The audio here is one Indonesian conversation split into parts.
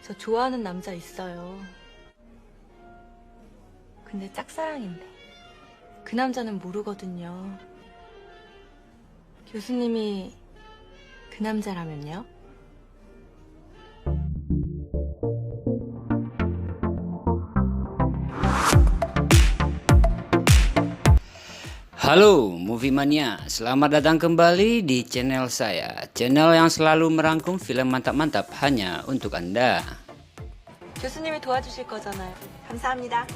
저 좋아하는 남자 있어요. 근데 짝사랑인데 그 남자는 모르거든요. 교수님이 그 남자라면요? Halo Movie Mania, selamat datang kembali di channel saya. Channel yang selalu merangkum film mantap-mantap hanya untuk Anda. 교수님이 도와주실 거잖아요. 감사합니다.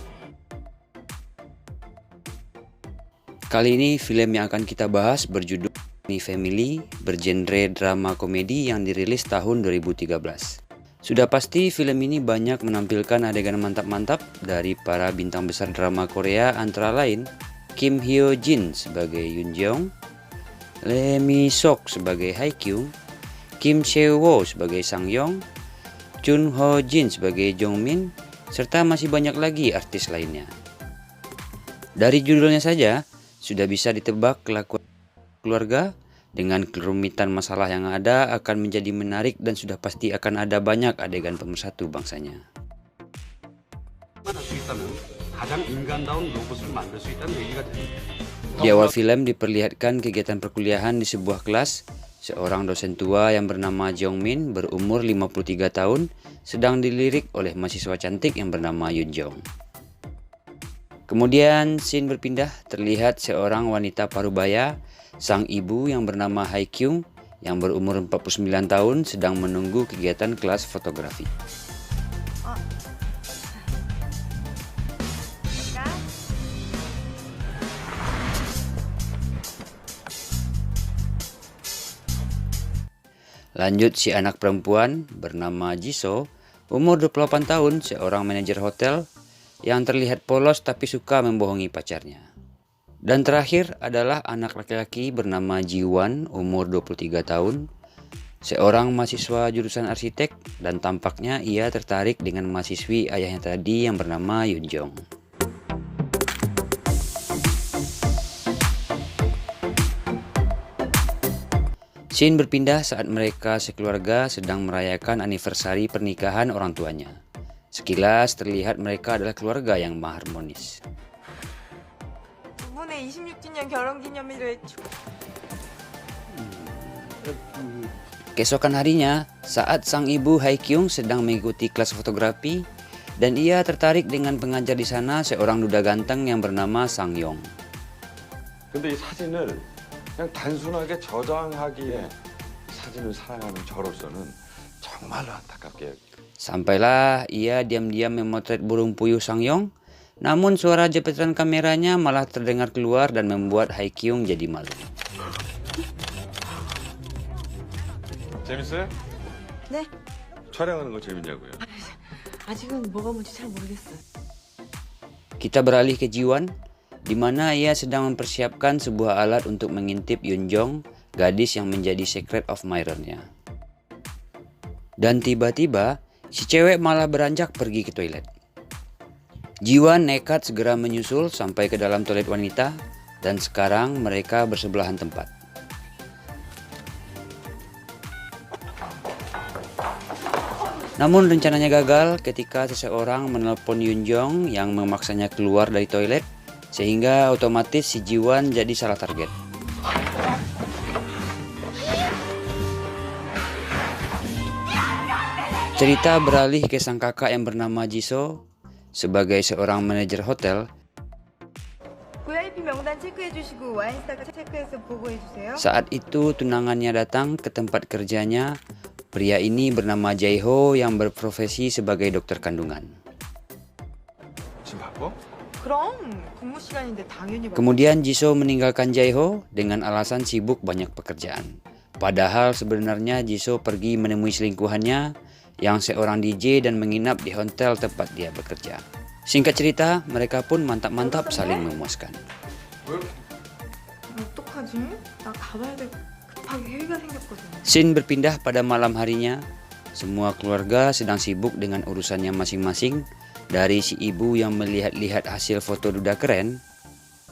Kali ini film yang akan kita bahas berjudul Ini Family, bergenre drama komedi yang dirilis tahun 2013. Sudah pasti film ini banyak menampilkan adegan mantap-mantap dari para bintang besar drama Korea antara lain Kim Hyo Jin sebagai Yoon Jeong, Lee Mi Sok sebagai Hae Kyung, Kim Se Wo sebagai Sang Yong, Chun Ho Jin sebagai Jong Min, serta masih banyak lagi artis lainnya. Dari judulnya saja sudah bisa ditebak kelakuan keluarga dengan kerumitan masalah yang ada akan menjadi menarik dan sudah pasti akan ada banyak adegan pemersatu bangsanya. Di awal film diperlihatkan kegiatan perkuliahan di sebuah kelas. Seorang dosen tua yang bernama Jong Min berumur 53 tahun sedang dilirik oleh mahasiswa cantik yang bernama Yoon Jeong. Kemudian scene berpindah, terlihat seorang wanita parubaya, sang ibu yang bernama Hae Kyung yang berumur 49 tahun sedang menunggu kegiatan kelas fotografi. Lanjut si anak perempuan bernama Jisoo, umur 28 tahun, seorang manajer hotel yang terlihat polos tapi suka membohongi pacarnya. Dan terakhir adalah anak laki-laki bernama Jiwon, umur 23 tahun, seorang mahasiswa jurusan arsitek dan tampaknya ia tertarik dengan mahasiswi ayahnya tadi yang bernama Yoon Jeong. Scene berpindah saat mereka sekeluarga sedang merayakan anniversary pernikahan orang tuanya. Sekilas terlihat mereka adalah keluarga yang harmonis. 두 분의 26주년 결혼기념일을 Keesokan harinya, saat sang ibu Hae Kyung sedang mengikuti kelas fotografi dan ia tertarik dengan pengajar di sana, seorang duda ganteng yang bernama Sang Yong. 근데 이 사진을 그냥 단순하게 저장하기에 사진을 사랑하는 저로서는 정말로 안타깝게. Sampailah ia diam-diam memotret burung puyuh Sang Yong, namun suara jepitan kameranya malah terdengar keluar dan membuat Hae Kyung jadi malu. 재밌어요? 네? 촬영하는 거 재밌냐고요? 아직은 뭐가 뭔지 잘 모르겠어요. Kita beralih ke Jiwon, di mana ia sedang mempersiapkan sebuah alat untuk mengintip Yoon Jeong, gadis yang menjadi secret admirer-nya. Dan tiba-tiba, si cewek malah beranjak pergi ke toilet. Jiwon nekat segera menyusul sampai ke dalam toilet wanita, dan sekarang mereka bersebelahan tempat. Namun rencananya gagal ketika seseorang menelpon Yoon Jeong yang memaksanya keluar dari toilet, sehingga otomatis si Jiwon jadi salah target. Cerita beralih ke sang kakak yang bernama Jisoo. Sebagai seorang manajer hotel, VIP 명단 체크해주시고 와인스타카 체크해서 보고해주세요. saat itu tunangannya datang ke tempat kerjanya. Pria ini bernama Jae-ho yang berprofesi sebagai dokter kandungan. 지금 바빠? 그럼 근무 시간인데 당연히 Kemudian Jisoo meninggalkan Jae-ho dengan alasan sibuk banyak pekerjaan. Padahal sebenarnya Jisoo pergi menemui selingkuhannya yang seorang DJ dan menginap di hotel tempat dia bekerja. Singkat cerita, mereka pun mantap-mantap saling memuaskan. 어떡하지? 나 가봐야 돼. 급하게 회의가 생겼거든. Scene berpindah pada malam harinya. Semua keluarga sedang sibuk dengan urusannya masing-masing. Dari si ibu yang melihat-lihat hasil foto duda keren,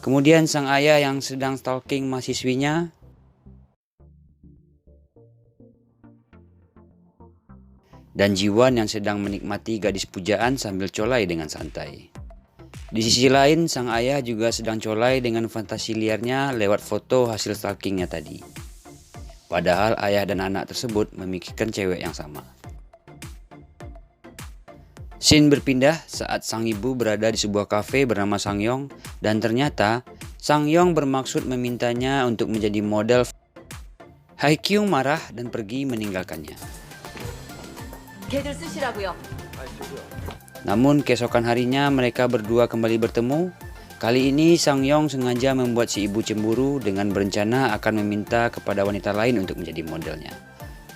kemudian sang ayah yang sedang stalking mahasiswinya, dan Jiwon yang sedang menikmati gadis pujaan sambil colai dengan santai. Di sisi lain, sang ayah juga sedang colai dengan fantasi liarnya lewat foto hasil stalkingnya tadi. Padahal ayah dan anak tersebut memikirkan cewek yang sama. Scene berpindah saat sang ibu berada di sebuah kafe bernama Sangyong dan ternyata Sangyong bermaksud memintanya untuk menjadi model. Haikyung marah dan pergi meninggalkannya. 걔들 쓰시라고요. Namun keesokan harinya mereka berdua kembali bertemu. Kali ini Sangyong sengaja membuat si ibu cemburu dengan berencana akan meminta kepada wanita lain untuk menjadi modelnya.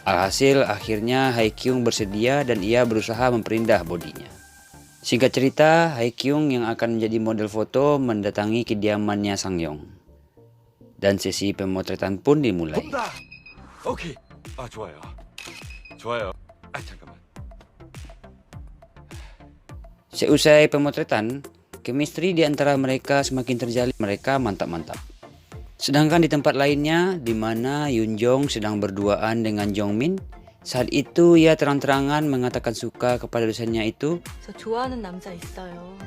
Alhasil akhirnya Haikyung bersedia dan ia berusaha memperindah bodinya. Singkat cerita, Haikyung yang akan menjadi model foto mendatangi kediamannya Sangyong. Dan sesi pemotretan pun dimulai. 오케이. 아, 좋아요. 좋아요. 아, 잠깐만. Seusai pemotretan, chemistry di antara mereka semakin terjalin. Mereka mantap-mantap. Sedangkan di tempat lainnya, di mana Yoonjong sedang berduaan dengan Jongmin, saat itu ia terang-terangan mengatakan suka kepada dosennya itu. 저 좋아하는 남자 있어요.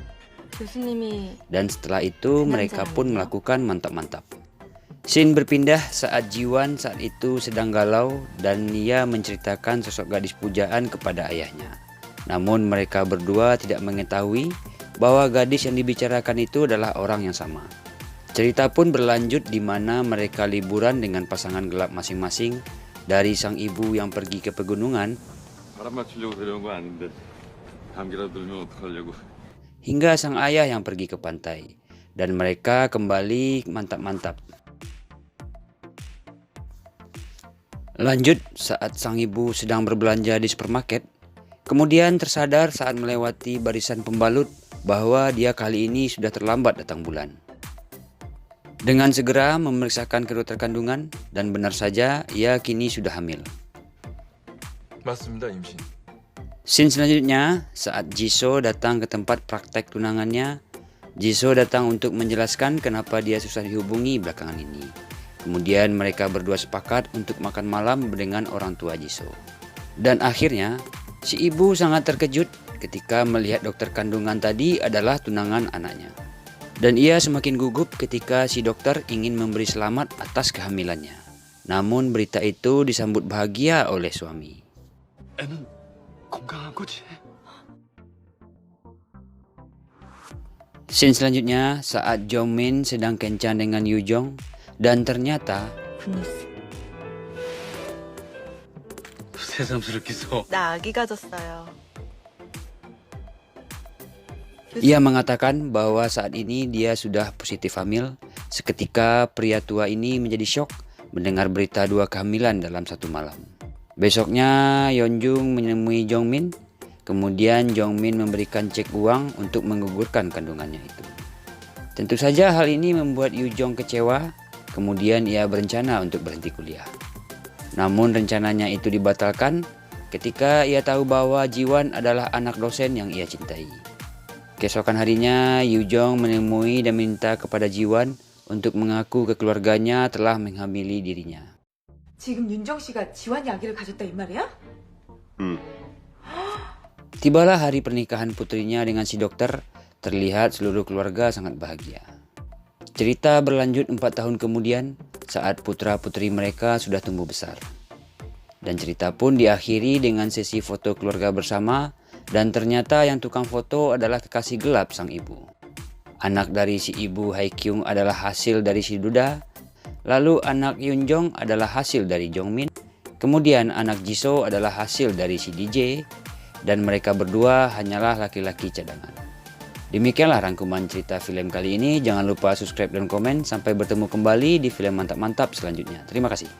교수님이 Dan setelah itu mereka pun melakukan mantap-mantap. Scene berpindah saat Jiwon saat itu sedang galau dan ia menceritakan sosok gadis pujaan kepada ayahnya. Namun mereka berdua tidak mengetahui bahwa gadis yang dibicarakan itu adalah orang yang sama. Cerita pun berlanjut di mana mereka liburan dengan pasangan gelap masing-masing, dari sang ibu yang pergi ke pegunungan 바람 맞추려고 데려온 거 아닌데 감기라도 들면 어떡하려고. hingga sang ayah yang pergi ke pantai, dan mereka kembali mantap-mantap. Lanjut saat sang ibu sedang berbelanja di supermarket, kemudian tersadar saat melewati barisan pembalut bahwa dia kali ini sudah terlambat datang bulan. Dengan segera memeriksakan ke dokter kandungan dan benar saja ia kini sudah hamil. 맞습니다, 임신. Scene selanjutnya saat Jisoo datang ke tempat praktek tunangannya. Jisoo datang untuk menjelaskan kenapa dia susah dihubungi belakangan ini. Kemudian mereka berdua sepakat untuk makan malam dengan orang tua Jisoo. Dan akhirnya si ibu sangat terkejut ketika melihat dokter kandungan tadi adalah tunangan anaknya. Dan ia semakin gugup ketika si dokter ingin memberi selamat atas kehamilannya. Namun berita itu disambut bahagia oleh suami. 애는 건강한 거지? Scene selanjutnya saat Jongmin sedang kencan dengan Yoojong dan ternyata 굿뉴스. 새삼스럽게 써. 나 아기 가졌어요. ia mengatakan bahwa saat ini dia sudah positif hamil. Seketika pria tua ini menjadi syok mendengar berita 2 kehamilan dalam satu malam. Besoknya Yeonjung menemui Jongmin. Kemudian Jongmin memberikan cek uang untuk menggugurkan kandungannya itu. Tentu saja hal ini membuat Yoojong kecewa. Kemudian ia berencana untuk berhenti kuliah. Namun rencananya itu dibatalkan ketika ia tahu bahwa Jiwon adalah anak dosen yang ia cintai. Keesokan harinya, Yoojong menemui dan minta kepada Jiwon untuk mengaku ke keluarganya telah menghamili dirinya. 지금 윤정 씨가 지환이 아기를 가졌다 이 말이야? Tibalah hari pernikahan putrinya dengan si dokter. Terlihat seluruh keluarga sangat bahagia. Cerita berlanjut 4 tahun kemudian saat putra-putri mereka sudah tumbuh besar. Dan cerita pun diakhiri dengan sesi foto keluarga bersama. Dan ternyata yang tukang foto adalah kekasih gelap sang ibu. Anak dari si ibu Haikyung adalah hasil dari si duda. Lalu anak Yoonjong adalah hasil dari Jongmin. Kemudian anak Jisoo adalah hasil dari si DJ. Dan mereka berdua hanyalah laki-laki cadangan. Demikianlah rangkuman cerita film kali ini. Jangan lupa subscribe dan komen. Sampai bertemu kembali di film mantap-mantap selanjutnya. Terima kasih.